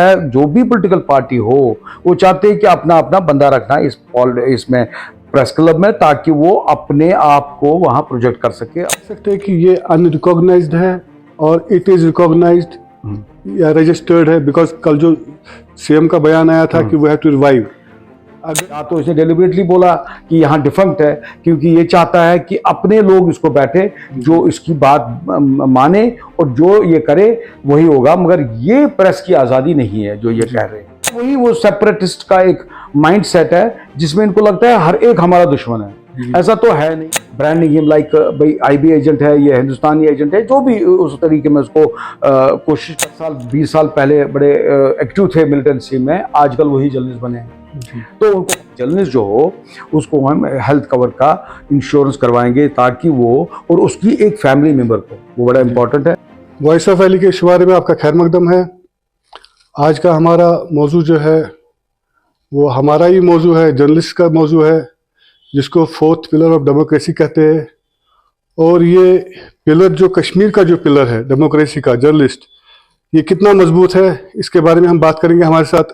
जो भी political party हो वो चाहते हैं कि अपना अपना बंदा रखना इसमें प्रेस क्लब में, ताकि वो अपने आप को वहां प्रोजेक्ट कर सके। सकते हैं कि ये अनरिकॉग्नाइज्ड है और इट इज रिकॉग्नाइज्ड या रजिस्टर्ड है, बिकॉज कल जो सीएम का बयान आया था कि वी हैव टू रिवाइव। या तो इसने डेलिबरेटली बोला कि यहाँ डिफंक्ट है क्योंकि ये चाहता है कि अपने लोग इसको बैठे जो इसकी बात माने और जो ये करे वही होगा, मगर ये प्रेस की आज़ादी नहीं है जो ये कह रहे हैं। वही वो सेपरेटिस्ट का एक माइंड सेट है जिसमें इनको लगता है हर एक हमारा दुश्मन है। ऐसा तो है नहीं। ब्रांड नेम लाइक भाई आईबी एजेंट है, ये हिंदुस्तानी एजेंट है, जो भी उस तरीके में उसको कोशिश 20 साल पहले बड़े एक्टिव थे मिलिटेंसी में, आजकल वही जर्नलिस्ट बने हैं। तो उनको जर्नलिस्ट जो हो उसको हम हेल्थ कवर का इंश्योरेंस करवाएंगे ताकि वो और उसकी एक फैमिली मेंबर को, वो बड़ा इंपॉर्टेंट है। वॉइस ऑफ अली के शुमारे में आपका खैर मकदम है। आज का हमारा मौजू जो है वो हमारा ही मौजू है, जर्नलिस्ट का मौजू है, जिसको फोर्थ पिलर ऑफ डेमोक्रेसी कहते हैं। और ये पिलर जो कश्मीर का जो पिलर है डेमोक्रेसी का, जर्नलिस्ट, ये कितना मजबूत है इसके बारे में हम बात करेंगे। हमारे साथ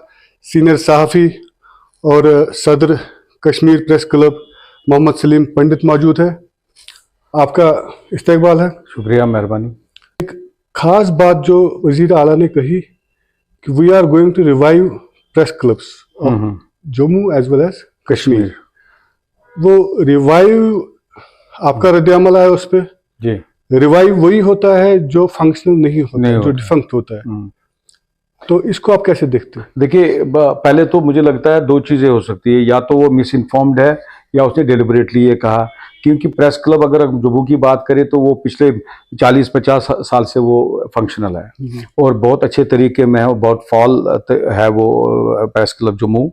सीनियर सहाफ़ी और सदर कश्मीर प्रेस क्लब मोहम्मद सलीम पंडित मौजूद है। आपका इस्तकबाल है। शुक्रिया, मेहरबानी। एक ख़ास बात जो वज़ीर आला ने कही कि we are going to revive press clubs Jammu as well as Kashmir. वो रिवाइव आपका रद्द-ए-अमल आया उस पर जी। रिवाइव वही होता है जो फंक्शनल नहीं होता, जो डिफंक्ट होता है। तो इसको आप कैसे देखते हैं? देखिए, पहले तो मुझे लगता है दो चीज़ें हो सकती है, या तो वो मिस इन्फॉर्म्ड है या उसने डेलिबरेटली ये कहा, क्योंकि प्रेस क्लब अगर जम्मू की बात करें तो वो पिछले 40-50 साल से वो फंक्शनल है और बहुत अच्छे तरीके में है, बहुत फॉल है वो प्रेस क्लब जम्मू।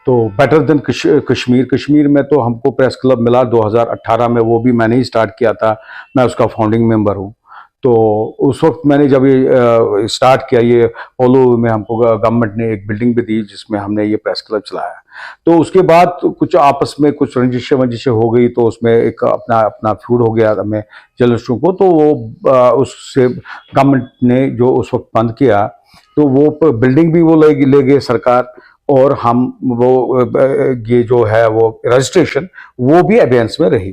तो बेटर देन कश्मीर में तो हमको प्रेस क्लब मिला 2018 में, वो भी मैंने ही स्टार्ट किया था, मैं उसका फाउंडिंग मेंबर हूँ। तो उस वक्त मैंने जब ये स्टार्ट किया, ये पोलो में हमको गवर्नमेंट ने एक बिल्डिंग भी दी जिसमें हमने ये प्रेस क्लब चलाया। तो उसके बाद कुछ आपस में कुछ रंजिशें हो गई, तो उसमें एक अपना फ्यूड हो गया हमें जर्नलिस्टों को। तो वो उससे गवर्नमेंट ने जो उस वक्त बंद किया, तो वो बिल्डिंग भी वो ले गए सरकार, और हम वो ये जो है वो रजिस्ट्रेशन वो भी अबेंस में रही।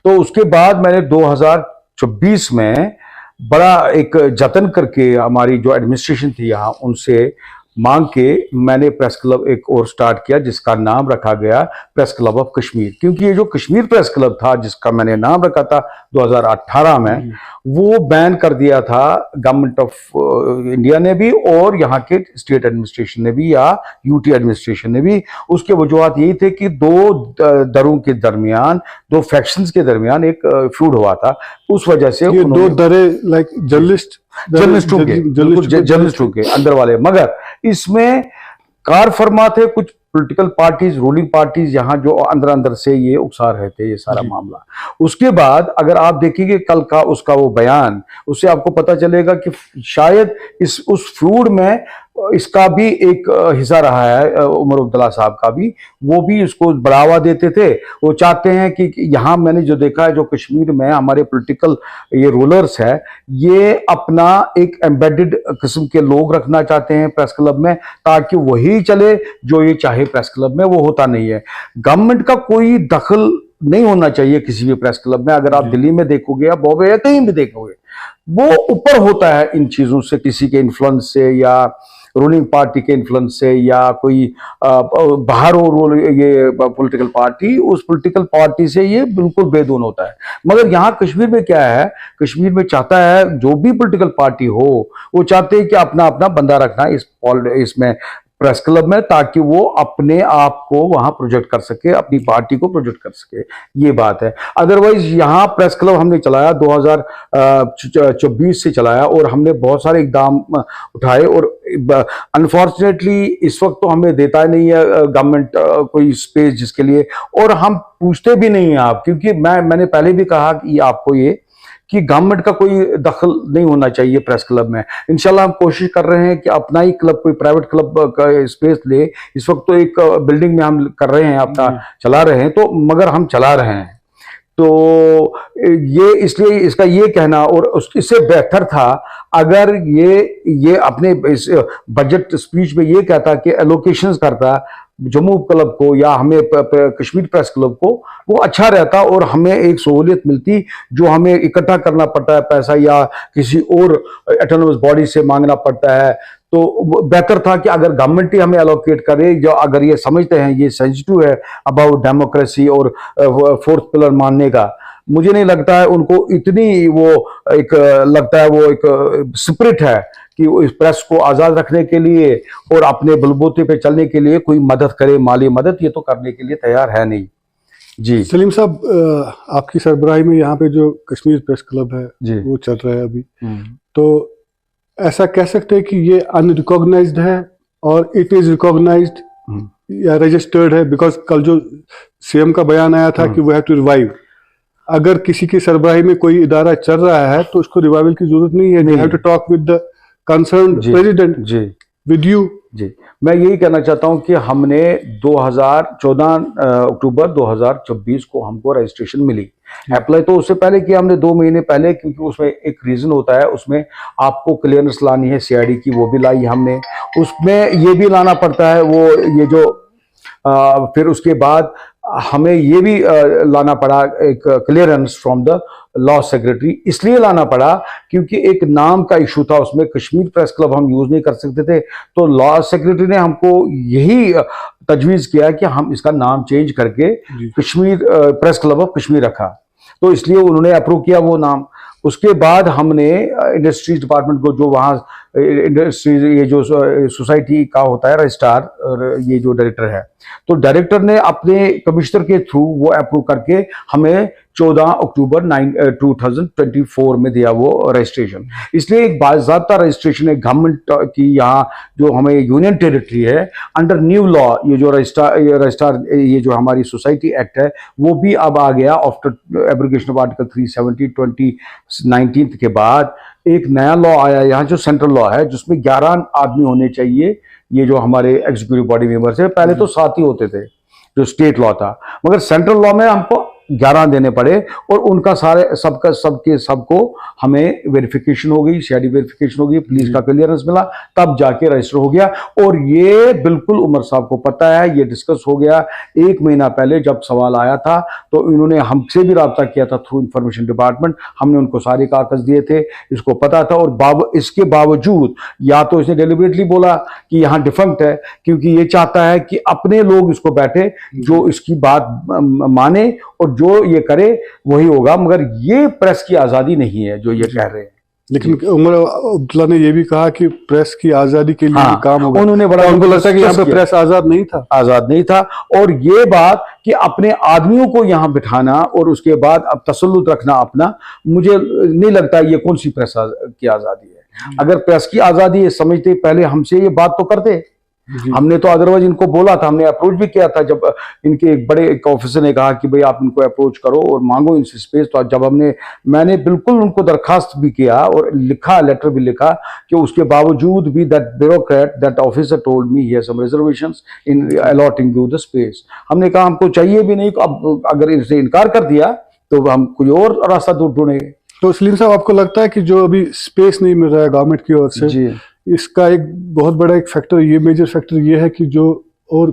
तो उसके बाद मैंने 2024 में बड़ा एक जतन करके हमारी जो एडमिनिस्ट्रेशन थी यहाँ उनसे मांग के मैंने प्रेस क्लब एक और स्टार्ट किया जिसका नाम रखा गया प्रेस क्लब ऑफ कश्मीर। क्योंकि ये जो कश्मीर प्रेस क्लब था जिसका मैंने नाम रखा था 2018 में, वो बैन कर दिया था गवर्नमेंट ऑफ इंडिया ने भी और यहाँ के स्टेट एडमिनिस्ट्रेशन ने भी या यूटी एडमिनिस्ट्रेशन ने भी। उसके वजूहत यही थे कि दो दरों के दरमियान, दो फैक्शंस के दरमियान एक फ्यूड हुआ था। उस वजह से ये दो दरें लाइक जर्नलिस्टों के अंदर वाले, मगर इसमें कार फरमा थे कुछ पॉलिटिकल पार्टीज, रूलिंग पार्टीज यहाँ जो अंदर से ये उकसा रहे थे ये सारा मामला। उसके बाद अगर आप देखेंगे कल का उसका वो बयान, उससे आपको पता चलेगा कि शायद उस फ्यूड में इसका भी एक हिस्सा रहा है, उमर अब्दुल्ला साहब का भी, वो भी इसको बढ़ावा देते थे। वो चाहते हैं कि यहाँ मैंने जो देखा है, जो कश्मीर में हमारे पॉलिटिकल ये रूलर्स है, ये अपना एक एम्बेडेड किस्म के लोग रखना चाहते हैं प्रेस क्लब में, ताकि वही चले जो ये चाहे प्रेस क्लब में। वो होता नहीं है। गवर्नमेंट का कोई दखल नहीं होना चाहिए किसी भी प्रेस क्लब में। अगर आप दिल्ली में देखोगे या बॉम्बे या कहीं भी देखोगे, वो ऊपर होता है इन चीजों से, किसी के इन्फ्लुएंस से या रूलिंग पार्टी के इन्फ्लुएंस से या कोई बाहर हो ये पॉलिटिकल पार्टी, उस पॉलिटिकल पार्टी से ये बिल्कुल बेदून होता है। मगर यहाँ कश्मीर में क्या है, कश्मीर में चाहता है जो भी पॉलिटिकल पार्टी हो वो चाहते हैं कि अपना अपना बंदा रखना इसमें प्रेस क्लब में, ताकि वो अपने आप को वहां प्रोजेक्ट कर सके, अपनी पार्टी को प्रोजेक्ट कर सके। ये बात है। अदरवाइज यहाँ प्रेस क्लब हमने चलाया 2024 से चलाया और हमने बहुत सारे इकदाम उठाए, और अनफॉर्चुनेटली इस वक्त तो हमें देता ही नहीं है गवर्नमेंट कोई स्पेस जिसके लिए, और हम पूछते भी नहीं हैं आप, क्योंकि मैंने पहले भी कहा कि आपको ये कि गवर्नमेंट का कोई दखल नहीं होना चाहिए प्रेस क्लब में। इंशाल्लाह हम कोशिश कर रहे हैं कि अपना ही क्लब, कोई प्राइवेट क्लब का स्पेस ले। इस वक्त तो एक बिल्डिंग में हम कर रहे हैं, अपना चला रहे हैं, तो मगर हम चला रहे हैं। तो ये इसलिए इसका ये कहना, और इससे बेहतर था अगर ये अपने इस बजट स्पीच में ये कहता कि एलोकेशंस करता जम्मू क्लब को या हमें कश्मीर प्रेस क्लब को, वो अच्छा रहता और हमें एक सहूलियत मिलती। जो हमें इकट्ठा करना पड़ता है पैसा या किसी और ऑटोनोमस बॉडी से मांगना पड़ता है, तो बेहतर था कि अगर गवर्नमेंट ही हमें एलोकेट करे। जो अगर ये समझते हैं ये सेंसिटिव है अबाउट डेमोक्रेसी और फोर्थ पिलर मानने का, मुझे नहीं लगता है उनको इतनी वो एक लगता है वो एक स्पिरिट है कि वो इस प्रेस को आजाद रखने के लिए और अपने बलबूते पे चलने के लिए कोई मदद करे, माली मदद, ये तो करने के लिए तैयार है नहीं। जी सलीम साहब, आपकी सरबराही में यहाँ पे जो कश्मीर प्रेस क्लब है जी वो चल रहा है अभी, तो ऐसा कह सकते हैं कि ये अनरिकॉग्नाइज्ड है और इट इज रिकॉग्नाइज्ड या रजिस्टर्ड है? बिकॉज कल जो सीएम का बयान आया था कि वी हैव टू रिवाइव, अगर किसी की सरबराही में कोई इदारा चल रहा है तो उसको रिवाइवल की जरूरत नहीं है। They have to talk with the concerned president, जी विद यू। जी मैं यही कहना चाहता हूं कि हमने 2014 अक्टूबर 2024 को हमको रजिस्ट्रेशन मिली। अप्लाई तो उससे पहले किया हमने 2 महीने पहले, क्योंकि उसमें एक रीजन होता है, उसमें आपको क्लियरेंस लानी है सीआईडी की, वो भी लाई हमने। उसमें ये भी लाना पड़ता है वो ये जो फिर उसके बाद हमें ये भी लाना पड़ा एक clearance from the law secretary. इसलिए लाना पड़ा क्योंकि एक नाम का इशू था उसमें, कश्मीर प्रेस क्लब हम यूज नहीं कर सकते थे, तो लॉ सेक्रेटरी ने हमको यही तजवीज किया कि हम इसका नाम चेंज करके Kashmir press club of Kashmir रखा, तो इसलिए उन्होंने अप्रूव किया वो नाम। उसके बाद हमने इंडस्ट्रीज डिपार्टमेंट को, जो वहाँ इंडस्ट्रीज ये जो सोसाइटी का होता है रजिस्ट्रार और ये जो डायरेक्टर है, तो डायरेक्टर ने अपने कमिश्नर के थ्रू वो अप्रूव करके हमें 14 अक्टूबर 2024 में दिया वो रजिस्ट्रेशन। इसलिए एक बाज़ाब्ता रजिस्ट्रेशन है गवर्नमेंट की, यहाँ जो हमें यूनियन टेरिटरी है अंडर न्यू लॉ, ये जो रजिस्ट्रार ये जो हमारी सोसाइटी एक्ट है वो भी अब आ गया आफ्टर एब्रोगेशन ऑफ आर्टिकल 370 2019 के बाद। एक नया लॉ आया यहाँ जो सेंट्रल लॉ है, जिसमें 11 आदमी होने चाहिए, ये जो हमारे एग्जीक्यूटिव बॉडी मेंबर्स है। पहले तो 7 ही होते थे जो स्टेट लॉ था, मगर सेंट्रल लॉ में हमको 11 देने पड़े और उनका सारे सबको हमें वेरिफिकेशन हो गई, सीआईडी वेरिफिकेशन हो गई, पुलिस का क्लियरेंस मिला, तब जाके रजिस्टर हो गया। और ये बिल्कुल उमर साहब को पता है, ये डिस्कस हो गया 1 महीना पहले जब सवाल आया था, तो इन्होंने हमसे भी रब्ता किया था थ्रू इंफॉर्मेशन डिपार्टमेंट, हमने उनको सारे कागज दिए थे, इसको पता था। और इसके बावजूद या तो इसने डेलिबरेटली बोला कि यहाँ डिफंक्ट है, क्योंकि ये चाहता है कि अपने लोग इसको बैठे जो इसकी बात माने और जो ये करे वही होगा, मगर ये प्रेस की आजादी नहीं है जो ये कह रहे हैं। लेकिन उमर अब्दुल्ला ने ये भी कहा कि प्रेस की आजादी के लिए काम होगा। उन्होंने बड़ा, उनको लगता है कि यहाँ पे प्रेस आजाद नहीं था। और ये बात कि अपने आदमियों को यहाँ बिठाना और उसके बाद अब तसल्लुत रखना अपना, मुझे नहीं लगता ये कौन सी प्रेस की आजादी है। अगर प्रेस की आजादी ये समझते पहले हमसे ये बात तो करते, हमने तो अदरवाइज इनको बोला था, हमने अप्रोच भी किया था जब इनके एक बड़े एक ऑफिसर ने कहा कि भाई आप इनको अप्रोच करो और मांगो इनसे स्पेस। तो जब मैंने बिल्कुल उनको दरखास्त भी किया और लिखा, लेटर भी लिखा कि उसके बावजूद भी that bureaucrat that officer told me here some reservations in allotting you the space. हमने कहा हमको चाहिए भी नहीं, अब अगर इनसे इनकार कर दिया तो हम कोई और रास्ता ढूंढेंगे। तो सलीम साहब, आपको लगता है कि जो अभी स्पेस नहीं मिल रहा है गवर्नमेंट की ओर से, जी, इसका एक बहुत बड़ा एक फैक्टर, ये मेजर फैक्टर ये है कि जो और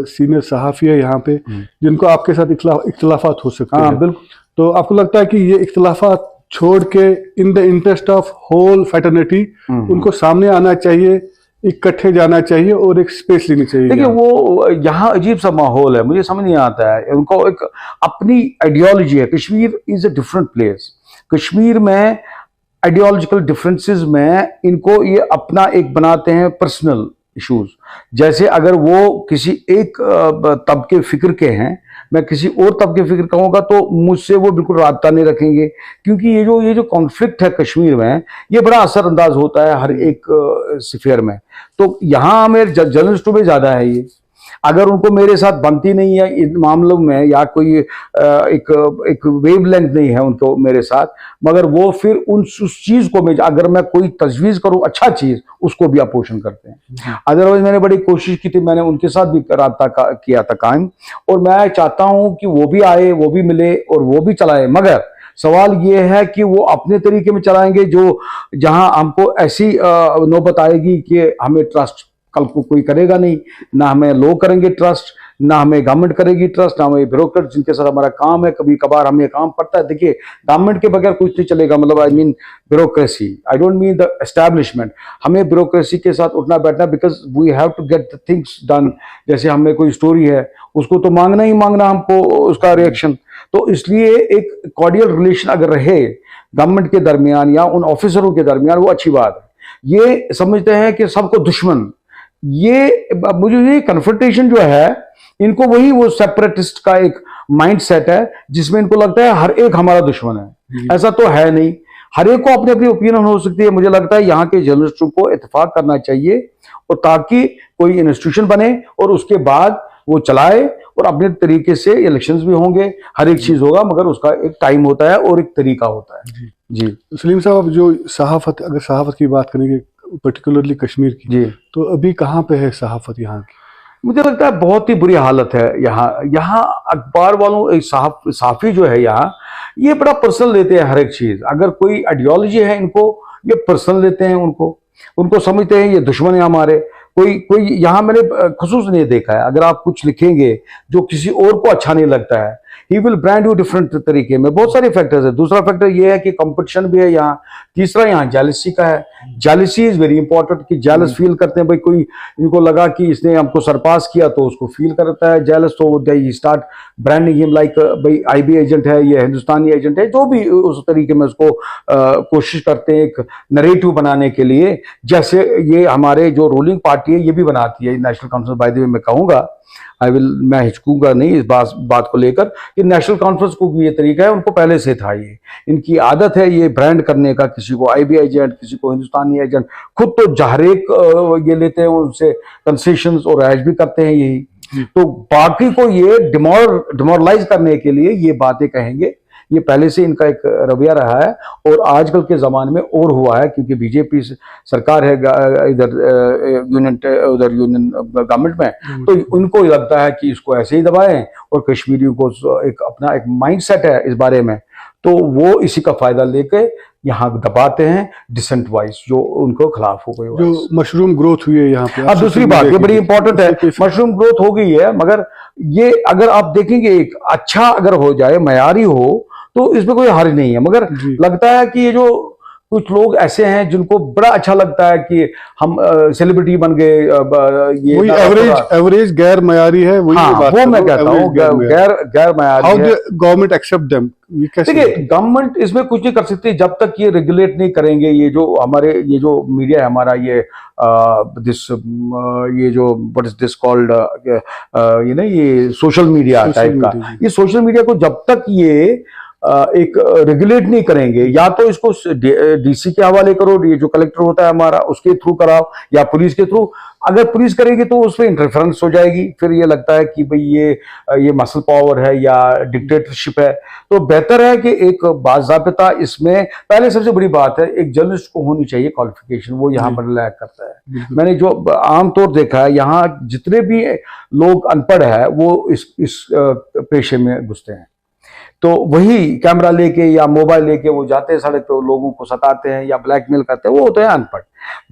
सीनियर सहाफ़ी है यहाँ पे जिनको आपके साथ इख्तिलाफात हो सकते हैं, बिल्कुल, तो आपको लगता है कि ये इख्तिलाफात छोड़ के in the interest of whole fraternity उनको सामने आना चाहिए, इकट्ठे जाना चाहिए और एक स्पेस लेनी चाहिए? देखिए वो यहाँ अजीब सा माहौल है, मुझे समझ नहीं आता है। उनको एक अपनी आइडियोलॉजी है। Kashmir is a different place. Kashmir में आइडियोलॉजिकल डिफरेंसेस में इनको ये अपना एक बनाते हैं पर्सनल इश्यूज। जैसे अगर वो किसी एक तबके फिक्र के हैं, मैं किसी और तबके फिक्र कहूँगा तो मुझसे वो बिल्कुल राब्ता नहीं रखेंगे, क्योंकि ये जो कॉन्फ्लिक्ट है कश्मीर में, ये बड़ा असरअंदाज होता है हर एक स्फीयर में। तो यहाँ हमें जर्नलिस्टों में ज़्यादा है ये। अगर उनको मेरे साथ बनती नहीं है इन मामलों में, या कोई एक वेवलेंथ नहीं है उनको मेरे साथ, मगर वो फिर उस चीज को मैं, अगर मैं कोई तजवीज करूं अच्छा चीज, उसको भी अपोषण करते हैं। अदरवाइज मैंने बड़ी कोशिश की थी, मैंने उनके साथ भी राब्ता किया था कायम, और मैं चाहता हूं कि वो भी आए, वो भी मिले और वो भी चलाए, मगर सवाल ये है कि वो अपने तरीके में चलाएंगे, जो जहां हमको ऐसी नौबत आएगी कि हमें ट्रस्ट कल को कोई करेगा नहीं, ना हमें लोग करेंगे ट्रस्ट, ना हमें गवर्नमेंट करेगी ट्रस्ट, ना हमें ब्यूरोक्रेट जिनके साथ हमारा काम है, कभी कभार हमें काम पड़ता है। देखिए, गवर्नमेंट के बगैर कुछ नहीं चलेगा, मतलब I mean bureaucracy, I don't mean the establishment. हमें ब्यूरोक्रेसी के साथ उठना बैठना, because we have to get the things done. जैसे हमें कोई स्टोरी है, उसको तो मांगना ही मांगना हमको उसका रिएक्शन, तो इसलिए एक कॉर्डियल रिलेशन अगर रहे गवर्नमेंट के दरमियान या उन ऑफिसरों के दरमियान, वो अच्छी बात है। ये समझते हैं कि सबको दुश्मन, ये मुझे ये कन्फ्रंटेशन जो है, इनको वही वो सेपरेटिस्ट का एक माइंड सेट है, जिसमें इनको लगता है हर एक हमारा दुश्मन है। ऐसा तो है नहीं, हर एक को अपनी अपनी ओपिनियन हो सकती है। मुझे लगता है यहाँ के जर्नलिस्टों को इत्तेफाक करना चाहिए, और ताकि कोई इंस्टीट्यूशन बने और उसके बाद वो चलाए, और अपने तरीके से इलेक्शंस भी होंगे, हर एक चीज होगा, मगर उसका एक टाइम होता है और एक तरीका होता है। जी सलीम साहब, जो सहाफत, अगर सहाफत की बात करेंगे पर्टिकुलरली कश्मीर की, जी, तो अभी कहाँ पे है सहाफत यहाँ की? मुझे लगता है बहुत ही बुरी हालत है यहाँ अखबार वालों, साफी जो है यहाँ, ये बड़ा पर्सनल लेते हैं हर एक चीज। अगर कोई आइडियोलॉजी है इनको, ये पर्सनल लेते हैं, उनको समझते हैं ये दुश्मन है हमारे। कोई यहाँ मैंने खुसूस नहीं देखा है, अगर आप कुछ लिखेंगे जो किसी और को अच्छा नहीं लगता है, he will brand you different तरीके में। बहुत सारे फैक्टर्स है। दूसरा फैक्टर ये है कि कंपटीशन भी है यहाँ। तीसरा यहाँ जेलसी का है। जेलसी इज वेरी इंपॉर्टेंट, कि जेलस फील करते हैं भाई, कोई इनको लगा कि इसने हमको सरपास किया तो उसको फील करता है जेलस, तो they start branding him like भाई आईबी एजेंट है, ये हिंदुस्तानी एजेंट है, जो भी उस तरीके में उसको कोशिश करते हैं एक नरेटिव बनाने के लिए। जैसे ये हमारे जो रूलिंग पार्टी है ये भी बनाती है, national conference, by the way मैं कहूंगा, मैं हिचकूंगा नहीं इस बात को लेकर, कि नेशनल कॉन्फ्रेंस को भी ये तरीका है, उनको पहले से था, ये इनकी आदत है ये ब्रांड करने का, किसी को आईबी एजेंट, किसी को हिंदुस्तानी एजेंट, खुद तो जहरेक ये लेते हैं उनसे कंसेशंस और ऐश भी करते हैं यही। तो बाकी को ये डिमोरलाइज करने के लिए ये बातें कहेंगे, ये पहले से इनका एक रवैया रहा है, और आजकल के जमाने में और हुआ है, क्योंकि बीजेपी सरकार है इधर यूनियन गवर्नमेंट में, तो उनको लगता है कि इसको ऐसे ही दबाएं, और कश्मीरियों को एक अपना एक माइंडसेट है इस बारे में, तो वो इसी का फायदा लेके यहाँ दबाते हैं डिसेंट वाइज, जो उनको खिलाफ हो गई। जो मशरूम ग्रोथ हुई है यहाँ पे, अब दूसरी बात ये बड़ी इंपॉर्टेंट है, मशरूम ग्रोथ हो गई है, मगर ये अगर आप देखेंगे एक अच्छा अगर हो जाए, मयारी हो, तो इसमें कोई हर्ज नहीं है। मगर लगता है कि ये जो कुछ लोग ऐसे हैं जिनको बड़ा अच्छा लगता है कि हम सेलिब्रिटी बन गए, ये वही एवरेज गैर मयारी है, वही हाँ, वो मैं कहता हूँ गैर मयारी। How the government accept them? देखिए, गवर्नमेंट इसमें कुछ नहीं कर सकती जब तक ये रेगुलेट नहीं करेंगे। ये जो मीडिया है हमारा, ये जो व्हाट इज दिस कॉल्ड, ये सोशल मीडिया टाइप का, ये सोशल मीडिया को जब तक ये एक रेगुलेट नहीं करेंगे, या तो इसको डीसी के हवाले करो, ये जो कलेक्टर होता है हमारा, उसके थ्रू कराओ, या पुलिस के थ्रू। अगर पुलिस करेगी तो उसमें इंटरफेरेंस हो जाएगी, फिर ये लगता है कि भाई ये मसल पावर है या डिक्टेटरशिप है। तो बेहतर है कि एक बाज़ाबिता इसमें, पहले सबसे बड़ी बात है, एक जर्नलिस्ट को होनी चाहिए क्वालिफिकेशन, वो यहाँ पर लैक करता है। मैंने जो आमतौर देखा है, यहाँ जितने भी लोग अनपढ़ है वो इस पेशे में घुसते हैं, तो वही कैमरा लेके या मोबाइल लेके वो जाते हैं सड़क पे, लोगों को सताते हैं या ब्लैकमेल करते हैं, वो होते हैं अनपढ़।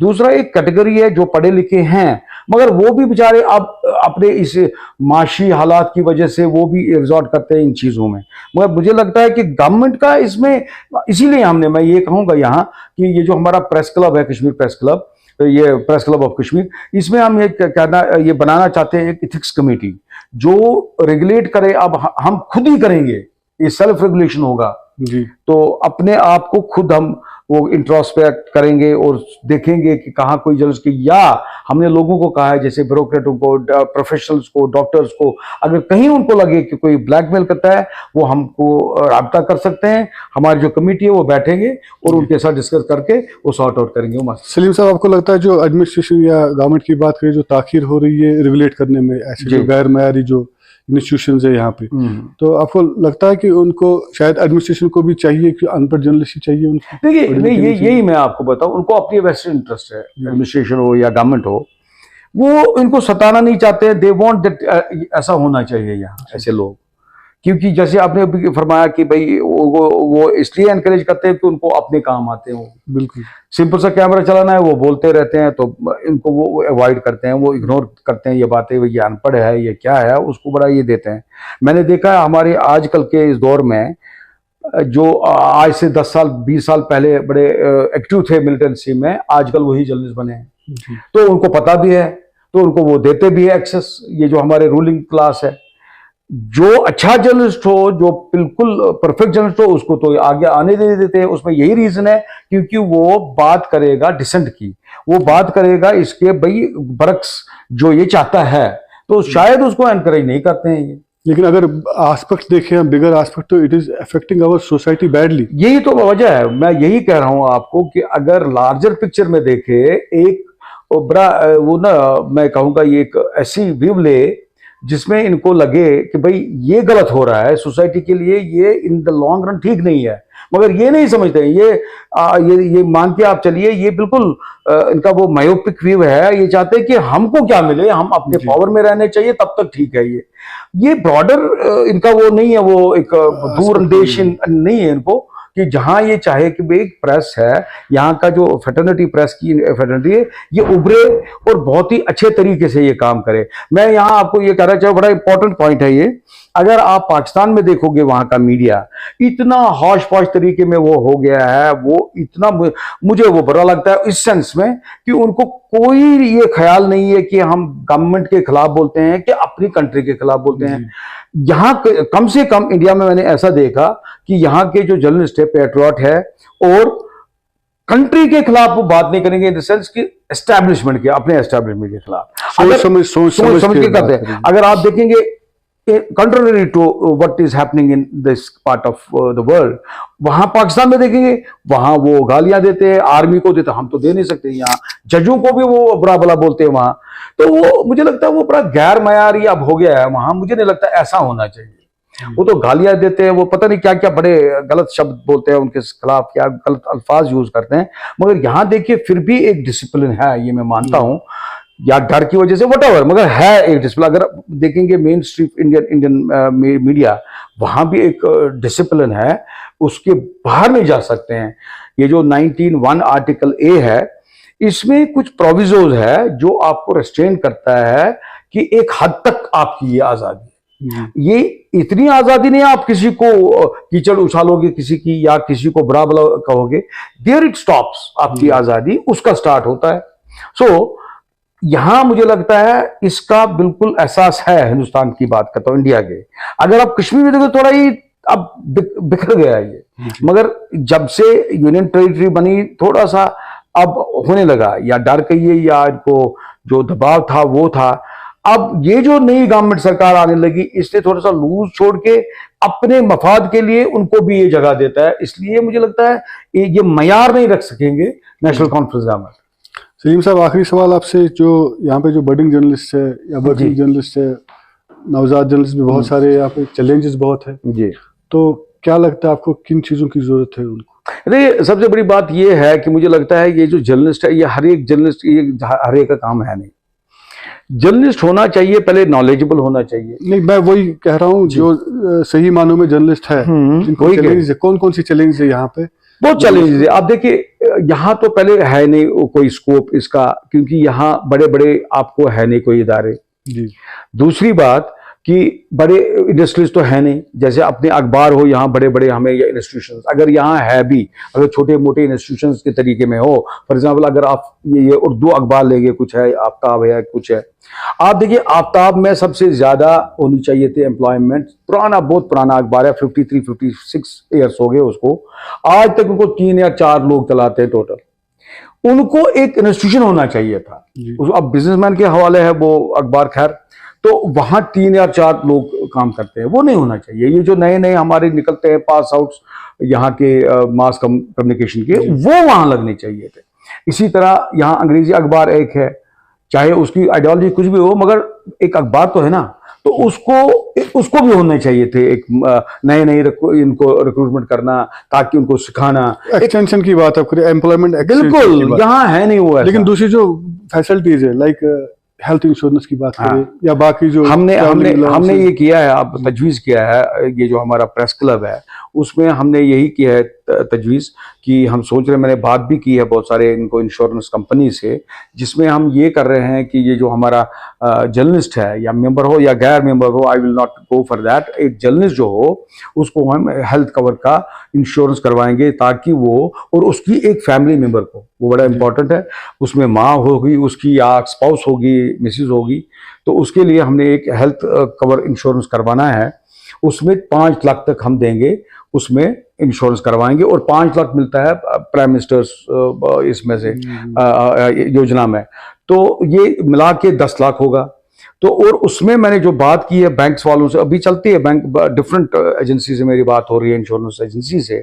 दूसरा एक कैटेगरी है जो पढ़े लिखे हैं, मगर वो भी बेचारे अब अपने इस माशी हालात की वजह से वो भी रिजॉर्ट करते हैं इन चीजों में। मगर मुझे लगता है कि गवर्नमेंट का इसमें, इसीलिए मैं ये कहूँगा यहाँ कि ये जो हमारा प्रेस क्लब है, कश्मीर प्रेस क्लब, ये प्रेस क्लब ऑफ कश्मीर, इसमें हम ये बनाना चाहते हैं एक इथिक्स कमेटी जो रेगुलेट करे। अब हम खुद ही करेंगे, ये सेल्फ रेगुलेशन होगा जी। तो अपने आप को खुद हम वो इंट्रोस्पेक्ट करेंगे और देखेंगे कि कहाँ कोई जर्नलिस्ट की, या हमने लोगों को कहा है जैसे ब्यूरोक्रेटों को, प्रोफेशनल्स को, डॉक्टर्स को, अगर कहीं उनको लगे कि कोई ब्लैकमेल करता है वो हमको राब्ता कर सकते हैं। हमारी जो कमेटी है वो बैठेंगे और उनके साथ डिस्कस करके वो सॉर्ट आउट करेंगे वो मसला। सलीम साहब, आपको लगता है जो एडमिनिस्ट्रेशन या गवर्नमेंट की बात करें, जो ताखीर हो रही है रेगुलेट करने में, ऐसे जो गैर मयारी जो इंस्टीट्यूशंस है यहाँ पे, तो आपको लगता है कि उनको शायद एडमिनिस्ट्रेशन को भी चाहिए कि अनपढ़ जर्नलिस्ट ही चाहिए उनको? देखिए नहीं, यही मैं आपको बताऊं, उनको अपनी वेस्टेड इंटरेस्ट है, एडमिनिस्ट्रेशन हो या गवर्नमेंट हो, वो इनको सताना नहीं चाहते। दे वांट दैट ऐसा होना चाहिए यहाँ, ऐसे लोग, क्योंकि जैसे आपने अभी फरमाया कि भाई वो इसलिए एनकरेज करते हैं कि उनको अपने काम आते हैं। बिल्कुल सिंपल सा कैमरा चलाना है, वो बोलते रहते हैं, तो इनको वो अवॉइड करते हैं, वो इग्नोर करते हैं ये बातें, ये अनपढ़ है, ये क्या है, उसको बड़ा ये देते हैं। मैंने देखा है हमारे आजकल के इस दौर में, जो आज से 10 साल 20 साल पहले बड़े एक्टिव थे मिलिटेंसी में, आजकल वही जर्नलिस्ट बने हैं, तो उनको पता भी है, तो उनको वो देते भी है एक्सेस। ये जो हमारे रूलिंग क्लास है, जो अच्छा जर्नलिस्ट हो, जो बिल्कुल परफेक्ट जर्नलिस्ट हो, उसको तो आगे आने नहीं देते हैं। उसमें यही रीजन है क्योंकि वो बात करेगा डिसेंट की, वो बात करेगा इसके भाई बरक्स जो ये चाहता है, तो शायद उसको एनकरेज नहीं करते हैं ये। लेकिन अगर एस्पेक्ट देखें हम, बिगर एस्पेक्ट, तो it is affecting our society badly. यही तो वजह है, मैं यही कह रहा हूं आपको कि अगर लार्जर पिक्चर में देखे, एक बड़ा वो ना, मैं कहूंगा ये एक ऐसी व्यू ले जिसमें इनको लगे कि भाई ये गलत हो रहा है सोसाइटी के लिए, ये इन द लॉन्ग रन ठीक नहीं है, मगर ये नहीं समझते। ये मान के आप चलिए, ये बिल्कुल इनका वो मायोपिक व्यू है। ये चाहते हैं कि हमको क्या मिले, हम अपने पावर में रहने चाहिए, तब तक ठीक है। ये ब्रॉडर इनका वो नहीं है, वो एक दूरंदेश नहीं है इनको, कि जहां ये चाहे कि भाई प्रेस है, यहाँ का जो फेटर्निटी, प्रेस की फेटर्निटी है, ये उभरे और बहुत ही अच्छे तरीके से ये काम करे। मैं यहाँ आपको ये कह रहा चाहूँ, बड़ा इंपॉर्टेंट पॉइंट है ये। अगर आप पाकिस्तान में देखोगे, वहां का मीडिया इतना हौश पौश तरीके में वो हो गया है, वो इतना मुझे वो बुरा लगता है इस सेंस में कि उनको कोई ये ख्याल नहीं है कि हम गवर्नमेंट के खिलाफ बोलते हैं कि अपनी कंट्री के खिलाफ बोलते हैं। यहाँ कम से कम इंडिया में मैंने ऐसा देखा कि यहाँ के जो जर्नलिस्ट है, पेट्रियट है, और कंट्री के खिलाफ वो बात नहीं करेंगे, इन द सेंस कि एस्टैब्लिशमेंट के, अपने एस्टैब्लिशमेंट के खिलाफ सोच समझ के करते हैं। अगर आप देखेंगे contrary to what is happening in this part of the world, वहां पाकिस्तान में देखेंगे, वहां वो गालियां देते हैं, आर्मी को देते, हम तो दे नहीं सकते। यहाँ जजों को भी वो बुरा भला बोलते हैं वहां, तो वो मुझे लगता है वो बड़ा गैर मयारी अब हो गया है वहां। मुझे नहीं लगता ऐसा होना चाहिए। वो तो गालियां देते हैं, वो पता नहीं क्या क्या बड़े गलत शब्द बोलते हैं उनके खिलाफ, क्या गलत अल्फाज यूज करते हैं, मगर यहाँ देखिए फिर भी एक डिसिप्लिन है, ये मैं मानता हूं, या डर की वजह से वटएवर, मगर है एक डिसिप्लिन। अगर देखेंगे मेन स्ट्रीम इंडियन मीडिया, वहां भी एक डिसिप्लिन है, उसके बाहर नहीं जा सकते हैं। ये जो 19(1) आर्टिकल ए है, इसमें कुछ प्रोविजोज है जो आपको रेस्ट्रेन करता है कि एक हद तक आपकी ये आजादी है। ये इतनी आजादी नहीं है आप किसी को कीचड़ उछालोगे किसी की, या किसी को बुरा भला कहोगे, देयर इट स्टॉप्स। आपकी आजादी उसका स्टार्ट होता है। सो यहां मुझे लगता है इसका बिल्कुल एहसास है। हिंदुस्तान की बात करता हूं, इंडिया के, अगर आप कश्मीर में देखो थोड़ा ही अब बिखर गया है ये, मगर जब से यूनियन टेरिटरी बनी थोड़ा सा अब होने लगा, या डर कहिए या इनको जो दबाव था वो था। अब ये जो नई गवर्नमेंट सरकार आने लगी, इसने थोड़ा सा लूज छोड़ के अपने मफाद के लिए उनको भी ये जगह देता है। इसलिए मुझे लगता है ये मयार नहीं रख सकेंगे नेशनल कॉन्फ्रेंस गवर्नमेंट। सलीम साहब, आखिरी सवाल आपसे, जो यहाँ पे जो बडिंग जर्नलिस्ट है या वर्किंग जर्नलिस्ट है, नवजात जर्नलिस्ट भी बहुत सारे, यहाँ पे चैलेंजेस बहुत है जी, तो क्या लगता है आपको किन चीजों की जरूरत है उनको? अरे सबसे बड़ी बात यह है कि मुझे लगता है ये जो जर्नलिस्ट है, ये हर एक जर्नलिस्ट, ये हर एक का काम है नहीं। जर्नलिस्ट होना चाहिए, पहले नॉलेजेबल होना चाहिए। नहीं, मैं वही कह रहा हूँ जो सही मानों में जर्नलिस्ट है, कौन कौन सी चैलेंज है यहाँ पे? बहुत चैलेंजेस है। आप देखिए, यहाँ तो पहले है नहीं कोई स्कोप इसका, क्योंकि यहाँ बड़े बड़े आपको है नहीं कोई इदारे जी। दूसरी बात, कि बड़े इंडस्ट्रीज तो है नहीं, जैसे अपने अखबार हो यहाँ बड़े बड़े हमें या इंस्टीट्यूशंस, अगर यहाँ है भी, अगर छोटे मोटे इंस्टीट्यूशंस के तरीके में हो, फॉर एग्जांपल अगर आप ये उर्दू अखबार लेंगे, कुछ है आफ्ताब है, कुछ है, आप देखिए आफ्ताब में सबसे ज्यादा होनी चाहिए थी एम्प्लॉयमेंट, पुराना बहुत पुराना अखबार है, 53-56 ईयर्स हो गए उसको, आज तक उनको 3 या 4 लोग चलाते हैं टोटल। उनको एक इंस्टीट्यूशन होना चाहिए था, अब बिजनेसमैन के हवाले है वो अखबार, खैर, तो वहां 3 या 4 लोग काम करते हैं, वो नहीं होना चाहिए। ये जो नए नए हमारे निकलते हैं पास आउट्स यहाँ के मास कम्युनिकेशन के, वो वहां लगने चाहिए थे। इसी तरह यहाँ अंग्रेजी अखबार एक है, चाहे उसकी आइडियोलॉजी कुछ भी हो, मगर एक अखबार तो है ना, तो उसको भी होने चाहिए थे एक नए नए इनको रिक्रूटमेंट करना, ताकि उनको सिखाना। एक्सटेंशन की बात आप करें, एम्प्लॉयमेंट बिल्कुल यहाँ है नहीं वो, लेकिन दूसरी जो फैसिलिटीज है लाइक हेल्थ इंश्योरेंस की बात करें, या बाकी जो हमने ये किया है, आप तजवीज़ किया है, ये जो हमारा प्रेस क्लब है उसमें हमने यही किया है तजवीज़ कि हम सोच रहे हैं, मैंने बात भी की है बहुत सारे इनको इंश्योरेंस कंपनी से, जिसमें हम ये कर रहे हैं कि ये जो हमारा जर्नलिस्ट है, या मेंबर हो या गैर मेंबर हो, I will not go for that, एक जर्नलिस्ट जो हो उसको हम हेल्थ कवर का इंश्योरेंस करवाएंगे, ताकि वो और उसकी एक फैमिली मेंबर को, वो बड़ा इंपॉर्टेंट है, उसमें माँ होगी उसकी, या स्पाउस होगी, मिसिज होगी, तो उसके लिए हमने एक हेल्थ कवर इंश्योरेंस करवाना है। उसमें 5 लाख तक हम देंगे, उसमें इंश्योरेंस करवाएंगे, और 5 लाख मिलता है प्राइम मिनिस्टर्स इसमें से योजना में, तो ये मिला के 10 लाख होगा। तो और उसमें मैंने जो बात की है बैंक्स वालों से, अभी चलती है बैंक डिफरेंट एजेंसी से मेरी बात हो रही है, इंश्योरेंस एजेंसी से,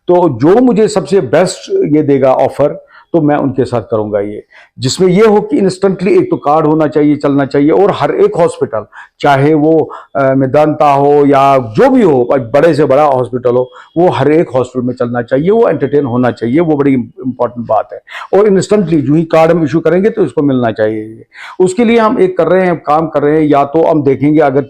तो जो मुझे सबसे बेस्ट ये देगा ऑफर, तो मैं उनके साथ करूंगा ये, जिसमें ये हो कि इंस्टेंटली एक तो कार्ड होना चाहिए, चलना चाहिए, और हर एक हॉस्पिटल, चाहे वो मेदांता हो या जो भी हो, बड़े से बड़ा हॉस्पिटल हो, वो हर एक हॉस्पिटल में चलना चाहिए, वो एंटरटेन होना चाहिए, वो बड़ी इंपॉर्टेंट बात है। और इंस्टेंटली जो ही कार्ड हम इशू करेंगे तो इसको मिलना चाहिए। उसके लिए हम एक कर रहे हैं, काम कर रहे हैं, या तो हम देखेंगे अगर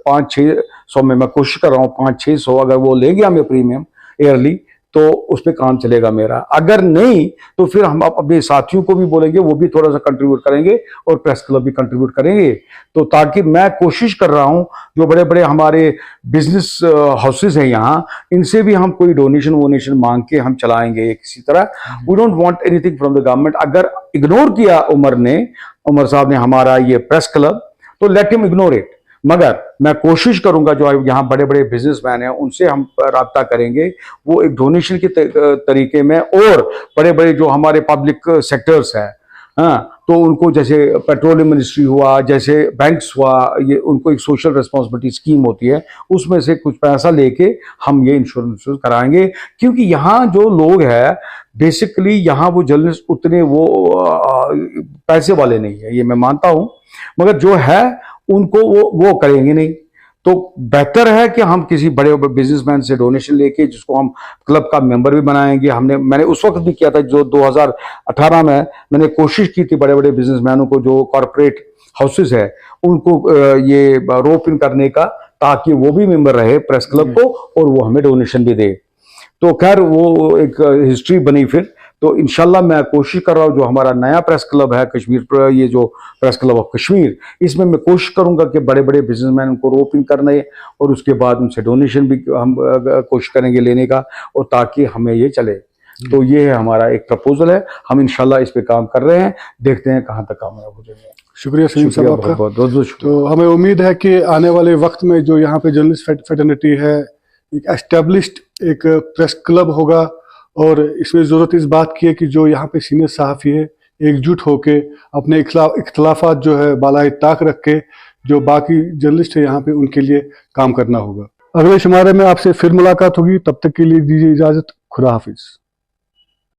500-600 में, मैं कोशिश कर रहा हूँ 500-600 अगर वो लेंगे हमें प्रीमियम ईयरली, तो उस पर काम चलेगा मेरा। अगर नहीं तो फिर हम अपने साथियों को भी बोलेंगे, वो भी थोड़ा सा कंट्रीब्यूट करेंगे, और प्रेस क्लब भी कंट्रीब्यूट करेंगे, तो ताकि मैं कोशिश कर रहा हूं जो बड़े बड़े हमारे बिजनेस हाउसेस हैं यहाँ, इनसे भी हम कोई डोनेशन मांग के हम चलाएंगे किसी तरह। We don't want anything from the government. अगर इग्नोर किया उमर साहब ने हमारा ये प्रेस क्लब, तो लेट हिम इग्नोर इट, मगर मैं कोशिश करूंगा जो यहाँ बड़े बड़े बिजनेसमैन हैं उनसे हम राब्ता करेंगे, वो एक डोनेशन के तरीके में, और बड़े बड़े जो हमारे पब्लिक सेक्टर्स हैं, हाँ, तो उनको जैसे पेट्रोलियम मिनिस्ट्री हुआ, जैसे बैंक्स हुआ, ये उनको एक सोशल रिस्पॉन्सिबिलिटी स्कीम होती है, उसमें से कुछ पैसा लेके हम ये इंश्योरेंस कराएंगे। क्योंकि यहाँ जो लोग हैं बेसिकली, यहाँ वो जर्नलिस्ट उतने वो पैसे वाले नहीं है, ये मैं मानता हूँ, मगर जो है उनको वो करेंगे नहीं। तो बेहतर है कि हम किसी बड़े बिजनेसमैन से डोनेशन लेके, जिसको हम क्लब का मेंबर भी बनाएंगे। मैंने उस वक्त भी किया था, जो 2018 में मैंने कोशिश की थी बड़े बड़े बिजनेसमैनों को, जो कॉर्पोरेट हाउसेस है, उनको ये रोप इन करने का, ताकि वो भी मेंबर रहे प्रेस क्लब को, और वो हमें डोनेशन भी दे। तो खैर वो एक हिस्ट्री बनी फिर। तो इंशाल्लाह मैं कोशिश कर रहा हूँ, जो हमारा नया प्रेस क्लब है कश्मीर पर, ये जो प्रेस क्लब ऑफ कश्मीर, इसमें मैं कोशिश करूंगा कि बड़े बड़े बिजनेसमैन को रोप इन करने, और उसके बाद उनसे डोनेशन भी हम कोशिश करेंगे लेने का, और ताकि हमें ये चले। तो ये है हमारा एक प्रपोजल है, हम इंशाल्लाह इस पे काम कर रहे हैं, देखते हैं कहाँ तक कामयाब हो जाएंगे। शुक्रिया सलीम साहब आपका, बहुत शुक्रिया। तो हमें उम्मीद है कि आने वाले वक्त में जो यहाँ पे जर्नलिस्ट फेटर्निटी है, एक एस्टेब्लिश्ड एक प्रेस क्लब होगा, और इसमें ज़रूरत इस बात की है कि जो यहाँ पे सीनियर सहाफ़ी है एकजुट होके अपने इख्तलाफात जो है बालाए ताक रख के, जो बाकी जर्नलिस्ट है यहाँ पे, उनके लिए काम करना होगा। अगले शुमारे में आपसे फिर मुलाकात होगी, तब तक के लिए दीजिए इजाज़त। खुदा हाफिज़।